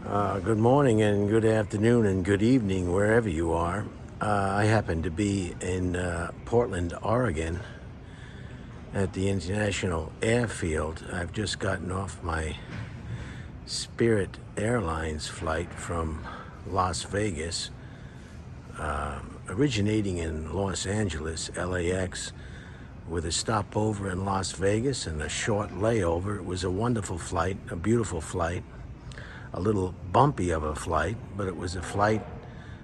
Good morning and good afternoon and good evening wherever you are. I happen to be in Portland, Oregon at the International Airfield. I've just gotten off my Spirit Airlines flight from Las Vegas, originating in Los Angeles, LAX, with a stopover in Las Vegas and a short layover. It was a wonderful flight, a beautiful flight. A little bumpy of a flight, but it was a flight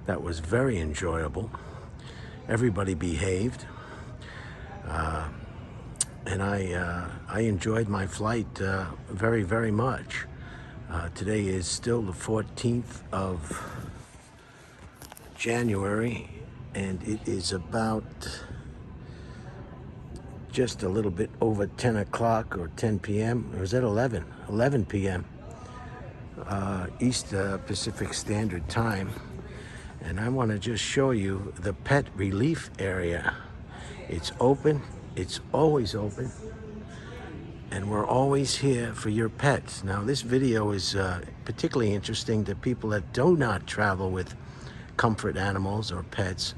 that was very enjoyable. Everybody behaved, and I enjoyed my flight very, very much. Today is still the 14th of January, and it is about just a little bit over 10 o'clock or 10 p.m. Or is that 11? 11 p.m. East Pacific Standard Time, and I want to just show you the pet relief area. It's open, it's always open, and we're always here for your pets. Now this video is particularly interesting to people that do not travel with comfort animals or pets,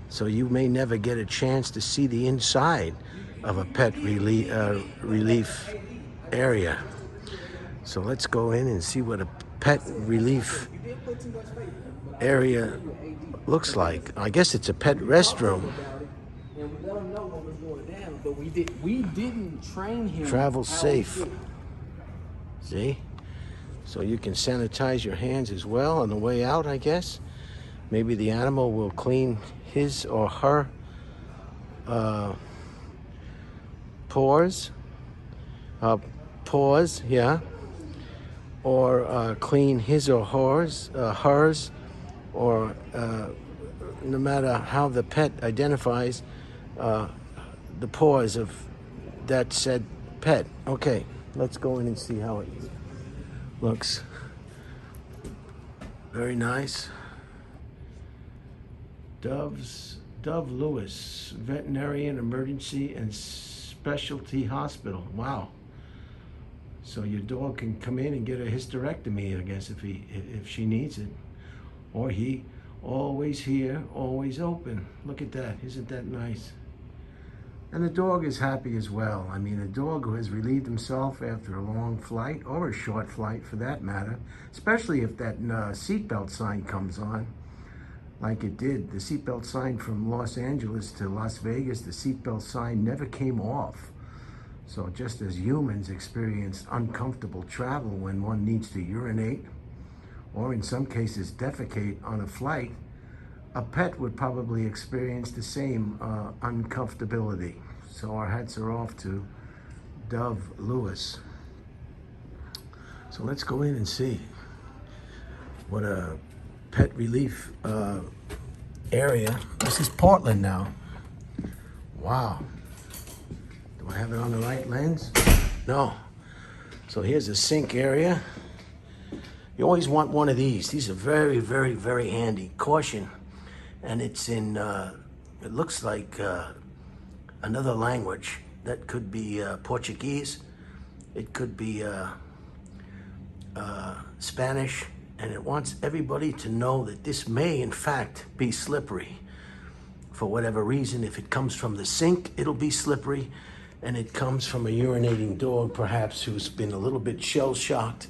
so you may never get a chance to see the inside of a pet relief area. So let's go in and see what a pet relief area looks like. I guess it's a pet restroom. We didn't train him. Travel safe. See? So you can sanitize your hands as well on the way out, I guess. Maybe the animal will clean his or her paws, yeah. Or clean his or hers, or no matter how the pet identifies the paws of that said pet. Okay, let's go in and see how it looks. Very nice. Dove Lewis Veterinarian Emergency and Specialty Hospital. Wow. So your dog can come in and get a hysterectomy, I guess, if she needs it. Or he, always here, always open. Look at that, isn't that nice? And the dog is happy as well. I mean, a dog who has relieved himself after a long flight, or a short flight for that matter, especially if that seatbelt sign comes on, like it did. The seatbelt sign from Los Angeles to Las Vegas, the seatbelt sign never came off. So just as humans experience uncomfortable travel when one needs to urinate, or in some cases defecate on a flight, a pet would probably experience the same uncomfortability. So our hats are off to Dove Lewis. So let's go in and see what a pet relief area. This is Portland now. Wow. Do I have it on the right lens? No. So here's a sink area. You always want one of these. These are very, very, very handy. Caution. And it's in, it looks like another language. That could be Portuguese. It could be Spanish. And it wants everybody to know that this may, in fact, be slippery. For whatever reason, if it comes from the sink, it'll be slippery. And it comes from a urinating dog, perhaps, who's been a little bit shell-shocked.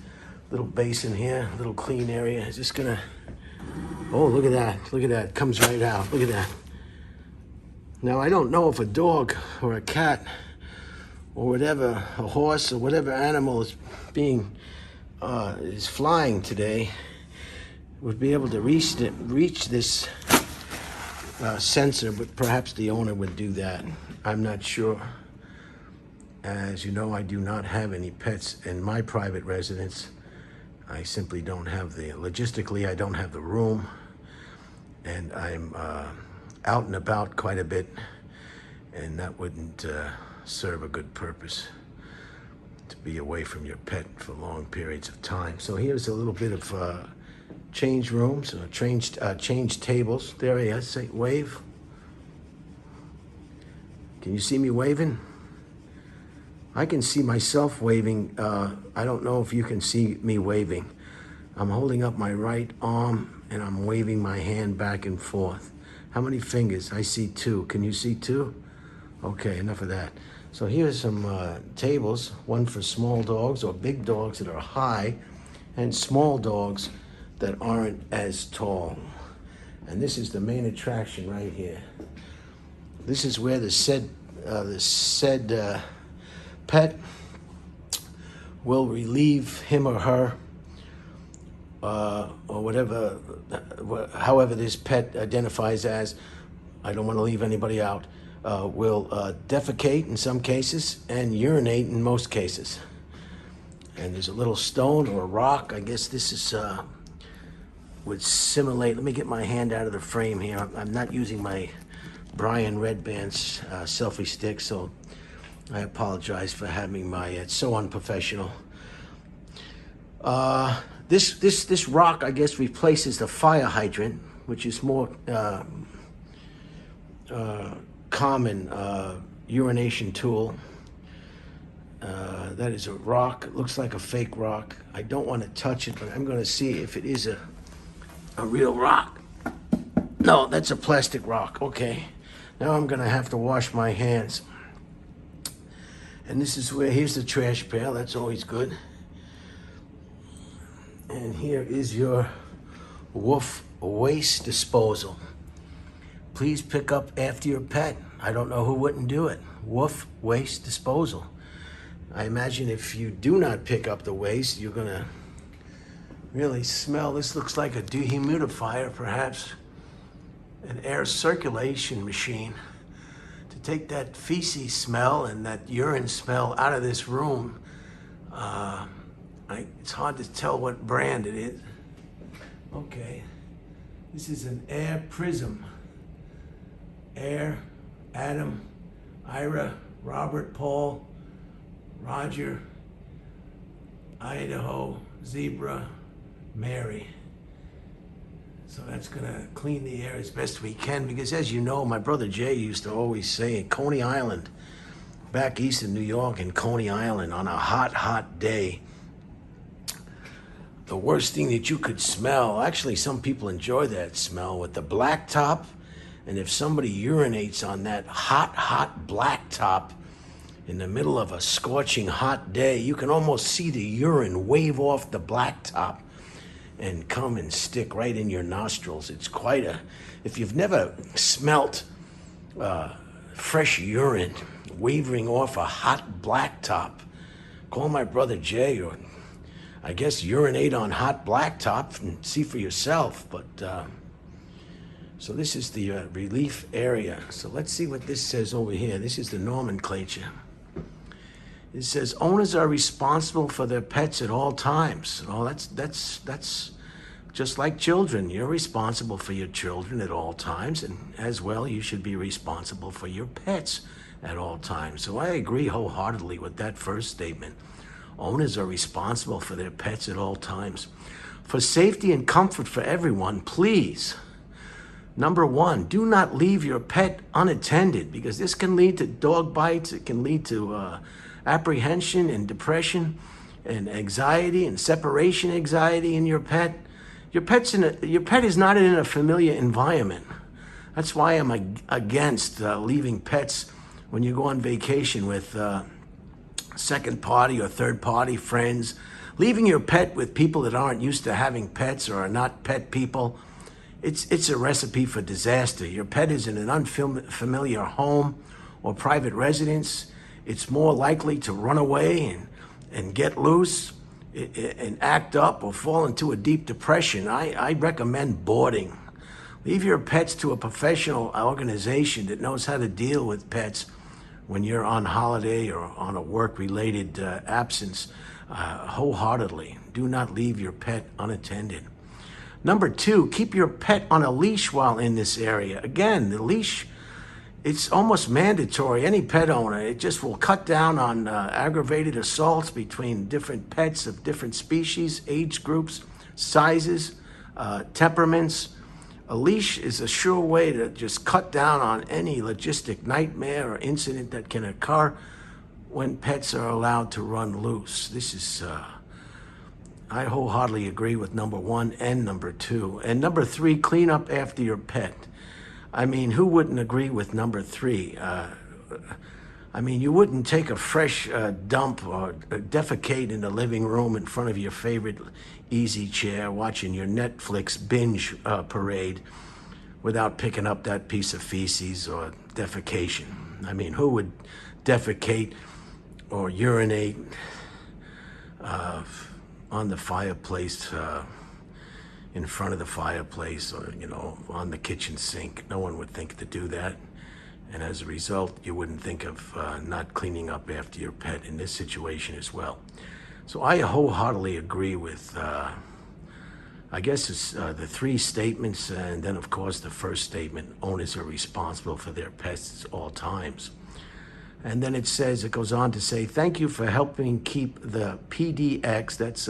Little basin here, little clean area. Is this gonna... Oh, look at that. Look at that. Comes right out. Look at that. Now, I don't know if a dog or a cat or whatever, a horse or whatever animal is being, is flying today, would be able to reach this sensor, but perhaps the owner would do that. I'm not sure. As you know, I do not have any pets in my private residence. I simply don't have logistically, I don't have the room. And I'm out and about quite a bit, and that wouldn't serve a good purpose, to be away from your pet for long periods of time. So here's a little bit of change rooms, or change tables. There he is. Say, wave. Can you see me waving? I can see myself waving. I don't know if you can see me waving. I'm holding up my right arm and I'm waving my hand back and forth. How many fingers? I see 2. Can you see 2? Okay, enough of that. So here's some tables, one for small dogs or big dogs that are high, and small dogs that aren't as tall. And this is the main attraction right here. This is where the said pet will relieve him or her, or whatever, however this pet identifies as. I don't want to leave anybody out. Will defecate in some cases and urinate in most cases. And there's a little stone or a rock. I guess this is would simulate. Let me get my hand out of the frame here. I'm not using my Brian Redband's selfie stick, so I apologize for having my. It's so unprofessional. This rock, I guess, replaces the fire hydrant, which is more common urination tool. That is a rock. It looks like a fake rock. I don't want to touch it, but I'm going to see if it is a real rock. No, that's a plastic rock. Okay. Now I'm going to have to wash my hands. And this is where, here's the trash pail. That's always good. And here is your wolf waste disposal. Please pick up after your pet. I don't know who wouldn't do it. Wolf waste disposal. I imagine if you do not pick up the waste, you're gonna really smell. This looks like a dehumidifier, perhaps an air circulation machine to take that feces smell and that urine smell out of this room. It's hard to tell what brand it is. Okay, this is an air prism. Air, Adam, Ira, Robert, Paul, Roger, Idaho, Zebra, Mary. So that's gonna clean the air as best we can, because as you know, my brother Jay used to always say in Coney Island, back east in New York, in Coney Island, on a hot, hot day, the worst thing that you could smell, actually some people enjoy that smell, with the blacktop. And if somebody urinates on that hot, hot blacktop in the middle of a scorching hot day, you can almost see the urine wave off the blacktop and come and stick right in your nostrils. It's quite a, if you've never smelt fresh urine wavering off a hot blacktop, call my brother Jay, or I guess urinate on hot blacktop and see for yourself. But so this is the relief area. So let's see what this says over here. This is the nomenclature. It says owners are responsible for their pets at all times. Oh, that's just like children. You're responsible for your children at all times, and as well, you should be responsible for your pets at all times. So I agree wholeheartedly with that first statement. Owners are responsible for their pets at all times. For safety and comfort for everyone, please, number one, do not leave your pet unattended, because this can lead to dog bites. It can lead to apprehension and depression and anxiety and separation anxiety in your pet. Your pet is not in a familiar environment. That's why I'm against leaving pets when you go on vacation with second party or third party friends. Leaving your pet with people that aren't used to having pets or are not pet people, it's a recipe for disaster. Your pet is in an unfamiliar home or private residence. It's more likely to run away and get loose and act up or fall into a deep depression. I recommend boarding. Leave your pets to a professional organization that knows how to deal with pets when you're on holiday or on a work-related absence, wholeheartedly. Do not leave your pet unattended. Number two, keep your pet on a leash while in this area. Again, the leash, it's almost mandatory. Any pet owner, it just will cut down on aggravated assaults between different pets of different species, age groups, sizes, temperaments. A leash is a sure way to just cut down on any logistic nightmare or incident that can occur when pets are allowed to run loose. This is I wholeheartedly agree with number 1 and number 2. And number 3, clean up after your pet. I mean, who wouldn't agree with number 3? I mean, you wouldn't take a fresh dump or defecate in the living room in front of your favorite easy chair watching your Netflix binge parade without picking up that piece of feces or defecation. I mean, who would defecate or urinate on the fireplace, in front of the fireplace, or, you know, on the kitchen sink? No one would think to do that. And as a result, you wouldn't think of not cleaning up after your pet in this situation as well. So I wholeheartedly agree with, I guess it's the 3 statements, and then of course the first statement, owners are responsible for their pets at all times. And then it says, it goes on to say, thank you for helping keep the PDX, that's,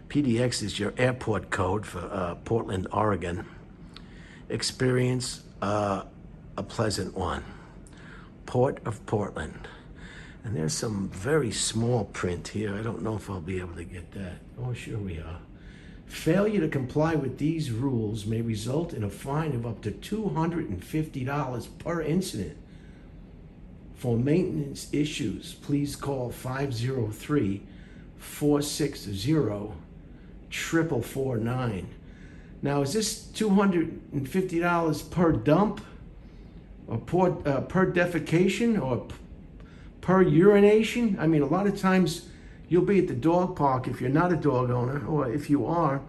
PDX is your airport code for Portland, Oregon, experience a pleasant one. Port of Portland. And there's some very small print here. I don't know if I'll be able to get that. Oh, sure we are. Failure to comply with these rules may result in a fine of up to $250 per incident. For maintenance issues, please call 503-460-4449. Now, is this $250 per dump? Or per defecation, or per urination? I mean, a lot of times you'll be at the dog park if you're not a dog owner, or if you are,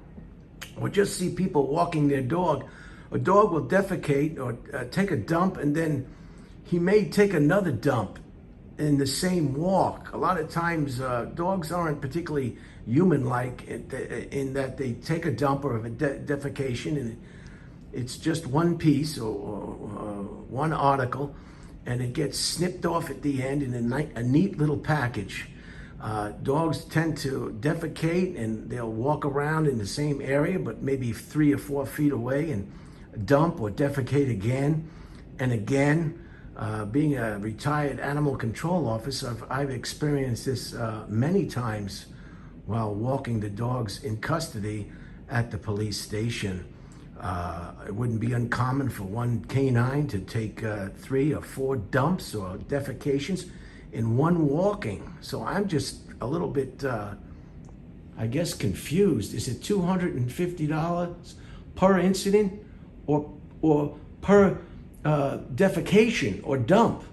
or just see people walking their dog. A dog will defecate or take a dump, and then he may take another dump in the same walk. A lot of times dogs aren't particularly human-like in that they take a dump or a defecation, and it's just one piece or one article, and it gets snipped off at the end in a neat little package. Dogs tend to defecate, and they'll walk around in the same area, but maybe 3 or 4 feet away, and dump or defecate again and again. Being a retired animal control officer, I've experienced this many times while walking the dogs in custody at the police station. It wouldn't be uncommon for one canine to take 3 or 4 dumps or defecations in one walking. So I'm just a little bit, I guess, confused. Is it $250 per incident or per defecation or dump?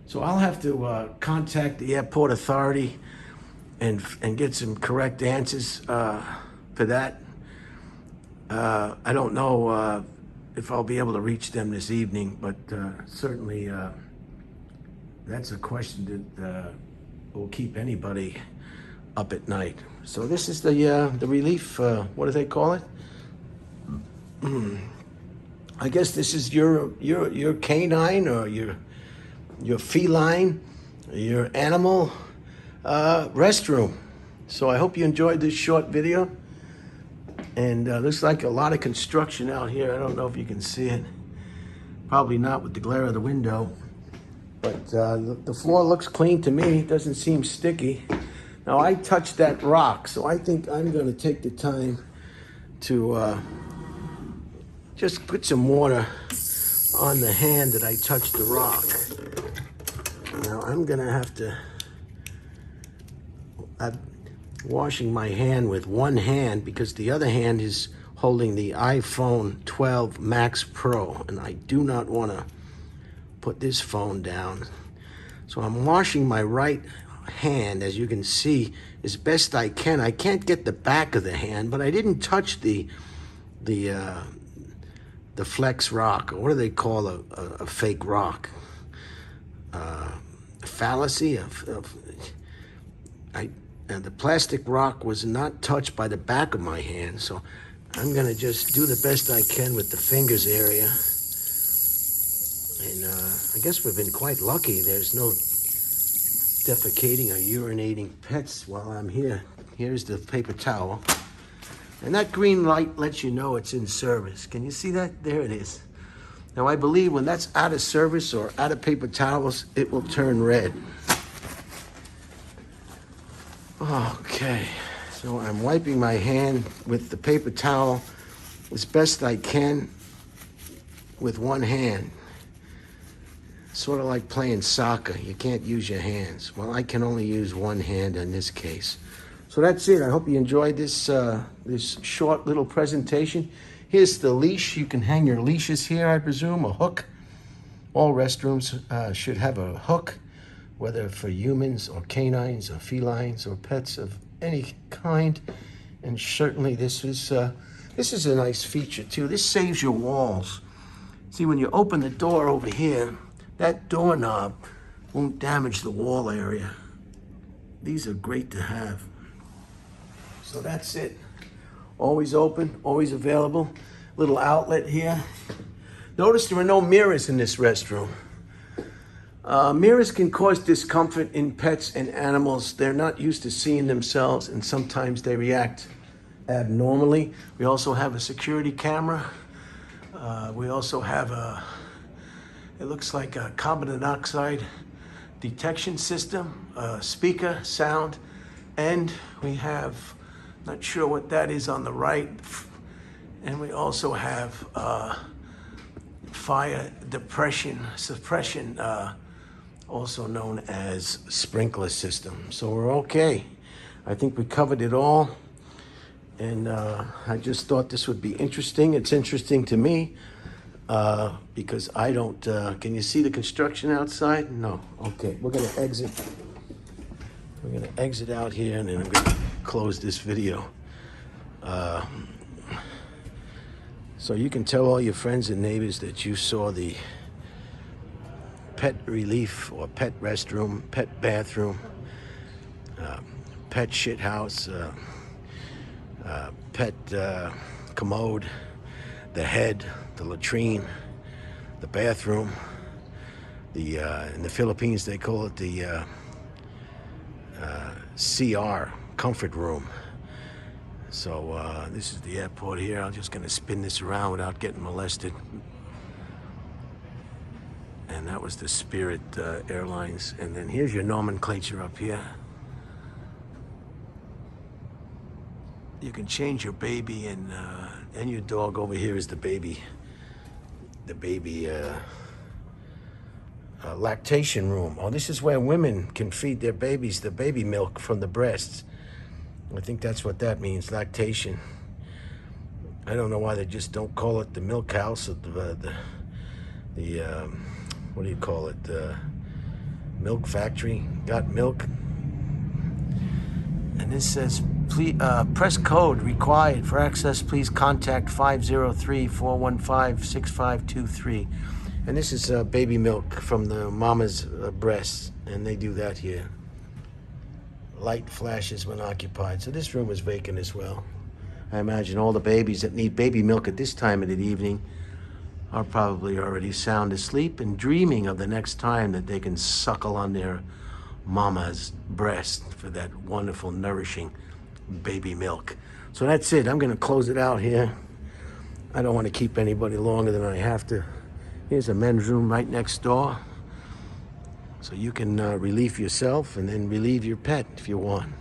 So I'll have to contact the airport authority and get some correct answers for that. I don't know if I'll be able to reach them this evening, but certainly that's a question that will keep anybody up at night. So this is the relief. What do they call it? I guess this is your canine or your feline, your animal restroom. So I hope you enjoyed this short video. And looks like a lot of construction out here. I don't know if you can see it. Probably not with the glare of the window. But the floor looks clean to me. It doesn't seem sticky. Now, I touched that rock, so I think I'm going to take the time to just put some water on the hand that I touched the rock. Now, I'm going to have to... I'm washing my hand with one hand because the other hand is holding the iPhone 12 Max Pro, and I do not want to put this phone down. So I'm washing my right hand, as you can see, as best I can. I can't get the back of the hand, but I didn't touch the flex rock, or what do they call a fake rock? A fallacy and the plastic rock was not touched by the back of my hand, so I'm gonna just do the best I can with the fingers area. And I guess we've been quite lucky. There's no defecating or urinating pets while I'm here. Here's the paper towel. And that green light lets you know it's in service. Can you see that? There it is. Now I believe when that's out of service or out of paper towels, it will turn red. Okay, so So I'm wiping my hand with the paper towel as best I can with one hand. Sort of like playing soccer. You can't use your hands. Well, I can only use one hand in this case. So that's it. I hope you enjoyed this this short little presentation. Here's the leash. You can hang your leashes here, I presume, a hook. All restrooms should have a hook, whether for humans or canines or felines or pets of any kind. And certainly this is a nice feature too. This saves your walls. See, when you open the door over here, that doorknob won't damage the wall area. These are great to have. So that's it. Always open, always available. Little outlet here. Notice there are no mirrors in this restroom. Mirrors can cause discomfort in pets and animals. They're not used to seeing themselves, and sometimes they react abnormally. We also have a security camera. We also have it looks like a carbon monoxide detection system, speaker, sound, and we have, not sure what that is on the right, and we also have fire suppression, also known as sprinkler system. So we're okay. I think we covered it all, and I just thought this would be interesting. It's interesting to me. Because I don't, can you see the construction outside? No. Okay, we're gonna exit. We're gonna exit out here, and then I'm gonna close this video. So you can tell all your friends and neighbors that you saw the pet relief or pet restroom, pet bathroom, pet shit house, pet commode, the head, the latrine, the bathroom, in the Philippines they call it the CR, comfort room. So this is the airport here. I'm just gonna spin this around without getting molested. And that was the Spirit Airlines. And then here's your nomenclature up here. You can change your baby and your dog. Over here is the baby lactation room. Oh, this is where women can feed their babies the baby milk from the breasts. I think that's what that means, lactation. I don't know why they just don't call it the milk house or the what do you call it? Milk factory. Got milk. And this says, please, press code required. For access, please contact 503-415-6523. And this is baby milk from the mama's breasts, and they do that here. Light flashes when occupied. So this room is vacant as well. I imagine all the babies that need baby milk at this time of the evening are probably already sound asleep and dreaming of the next time that they can suckle on their mama's breast for that wonderful, nourishing baby milk. So that's it. I'm going to close it out here. I don't want to keep anybody longer than I have to. Here's a men's room right next door. So you can relieve yourself and then relieve your pet if you want.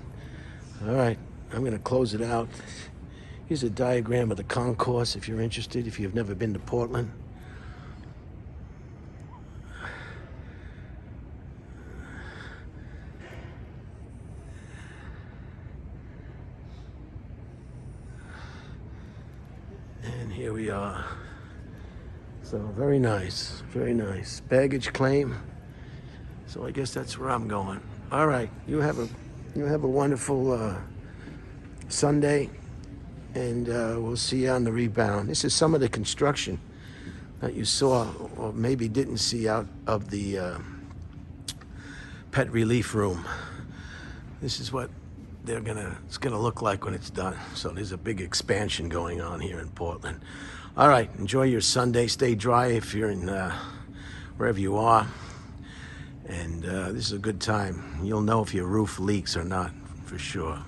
All right, I'm going to close it out. Here's a diagram of the concourse if you're interested, if you've never been to Portland. And here we are. So very nice, very nice. Baggage claim. So I guess that's where I'm going. All right, you have a wonderful Sunday, and we'll see you on the rebound. This is some of the construction that you saw, or maybe didn't see, out of the pet relief room. This is what it's gonna look like when it's done. So there's a big expansion going on here in Portland. All right, enjoy your Sunday. Stay dry if you're in wherever you are. And this is a good time. You'll know if your roof leaks or not, for sure.